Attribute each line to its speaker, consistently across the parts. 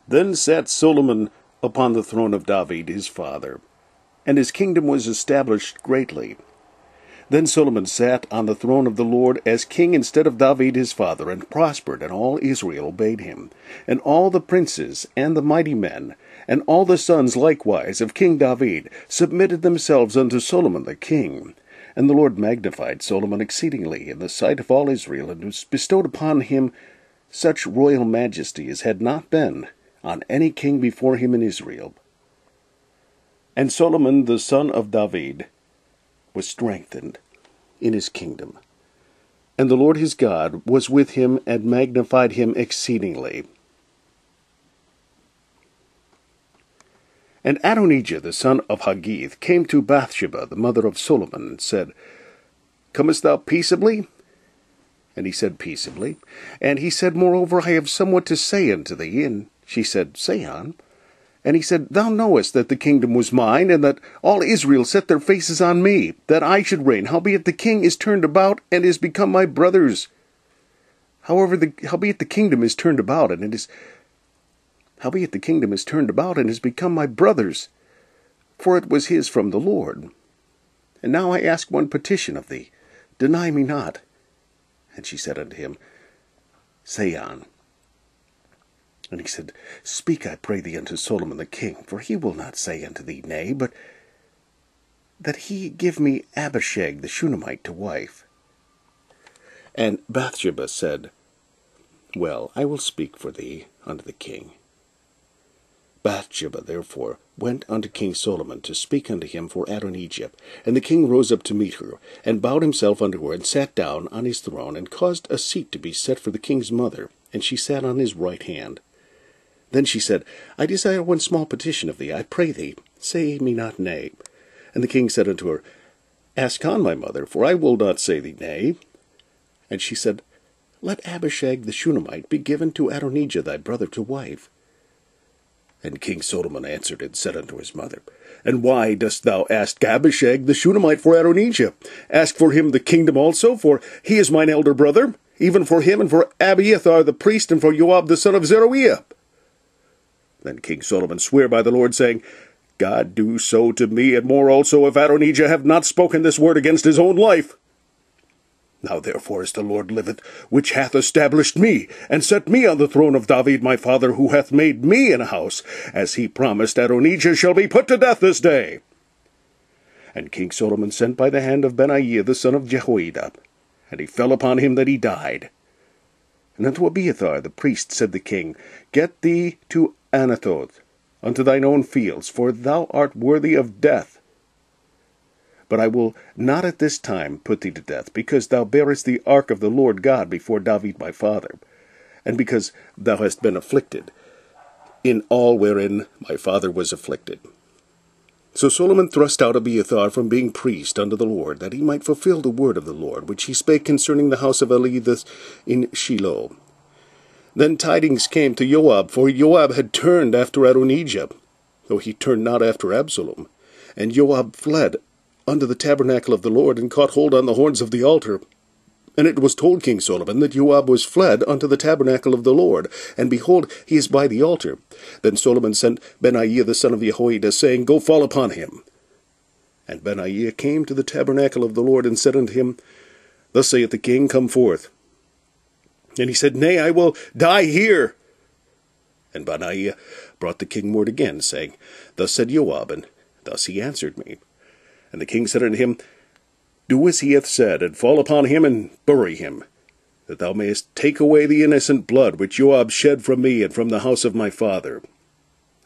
Speaker 1: Then sat Solomon upon the throne of David his father, and his kingdom was established greatly. Then Solomon sat on the throne of the Lord as king instead of David his father, and prospered, and all Israel obeyed him. And all the princes, and the mighty men, and all the sons likewise of King David, submitted themselves unto Solomon the king. And the Lord magnified Solomon exceedingly in the sight of all Israel, and bestowed upon him such royal majesty as had not been on any king before him in Israel. And Solomon the son of David was strengthened in his kingdom. And the Lord his God was with him, and magnified him exceedingly. And Adonijah the son of Haggith came to Bathsheba the mother of Solomon, and said, Comest thou peaceably? And he said, Peaceably. And he said, Moreover, I have somewhat to say unto thee. And she said, Say on. And he said, Thou knowest that the kingdom was mine, and that all Israel set their faces on me, that I should reign. Howbeit the king is turned about, and is become my brother's. Howbeit the kingdom is turned about, and is become my brother's, for it was his from the Lord. And now I ask one petition of thee, deny me not. And she said unto him, Say on. And he said, Speak, I pray thee, unto Solomon the king, for he will not say unto thee nay, but that he give me Abishag the Shunammite to wife. And Bathsheba said, Well, I will speak for thee unto the king. Bathsheba therefore went unto King Solomon to speak unto him for Adonijah. And the king rose up to meet her, and bowed himself unto her, and sat down on his throne, and caused a seat to be set for the king's mother, and she sat on his right hand. Then she said, I desire one small petition of thee, I pray thee, say me not nay. And the king said unto her, Ask on, my mother, for I will not say thee nay. And she said, Let Abishag the Shunammite be given to Adonijah thy brother to wife. And King Solomon answered and said unto his mother, And why dost thou ask Abishag the Shunammite for Adonijah? Ask for him the kingdom also, for he is mine elder brother, even for him, and for Abiathar the priest, and for Joab the son of Zeruiah. Then King Solomon sware by the Lord, saying, God do so to me, and more also, if Adonijah have not spoken this word against his own life. Now therefore, as the Lord liveth, which hath established me, and set me on the throne of David my father, who hath made me an house, as he promised, Adonijah shall be put to death this day. And King Solomon sent by the hand of Benaiah the son of Jehoiada, and he fell upon him that he died. And unto Abiathar the priest said the king, Get thee to Anathoth, unto thine own fields, for thou art worthy of death. But I will not at this time put thee to death, because thou bearest the ark of the Lord God before David my father, and because thou hast been afflicted in all wherein my father was afflicted. So Solomon thrust out Abiathar from being priest unto the Lord, that he might fulfill the word of the Lord, which he spake concerning the house of Eli in Shiloh. Then tidings came to Joab, for Joab had turned after Adonijah, though he turned not after Absalom. And Joab fled unto the tabernacle of the Lord, and caught hold on the horns of the altar. And it was told King Solomon that Joab was fled unto the tabernacle of the Lord, and behold, he is by the altar. Then Solomon sent Benaiah the son of Jehoiada, saying, Go fall upon him. And Benaiah came to the tabernacle of the Lord, and said unto him, Thus saith the king, Come forth. And he said, Nay, I will die here. And Benaiah brought the king word again, saying, Thus said Joab, and thus he answered me. And the king said unto him, Do as he hath said, and fall upon him, and bury him, that thou mayest take away the innocent blood which Joab shed from me and from the house of my father.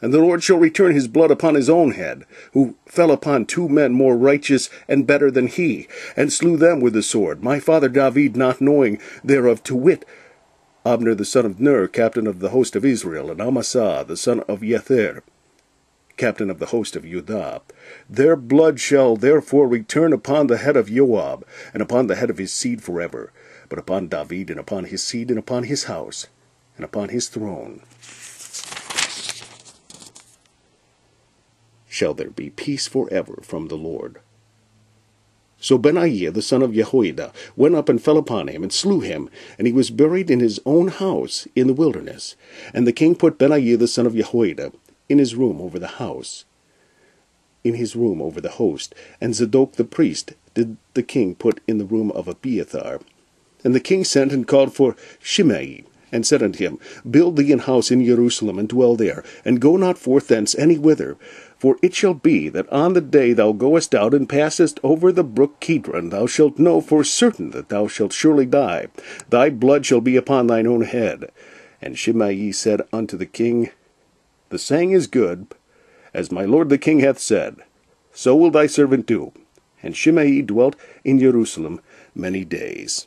Speaker 1: And the Lord shall return his blood upon his own head, who fell upon 2 men more righteous and better than he, and slew them with the sword, my father David not knowing thereof, to wit, Abner the son of Ner, captain of the host of Israel, and Amasa the son of Yether, captain of the host of Judah. Their blood shall therefore return upon the head of Joab, and upon the head of his seed forever, but upon David, and upon his seed, and upon his house, and upon his throne shall there be peace forever from the Lord. So Benaiah the son of Jehoiada went up and fell upon him, and slew him, and he was buried in his own house in the wilderness. And the king put Benaiah the son of Jehoiada in his room over the house, in his room over the host, and Zadok the priest did the king put in the room of Abiathar. And the king sent and called for Shimei, and said unto him, Build thee an house in Jerusalem, and dwell there, and go not forth thence any whither. For it shall be that on the day thou goest out and passest over the brook Kidron, thou shalt know for certain that thou shalt surely die. Thy blood shall be upon thine own head. And Shimei said unto the king, The saying is good, as my lord the king hath said. So will thy servant do. And Shimei dwelt in Jerusalem many days.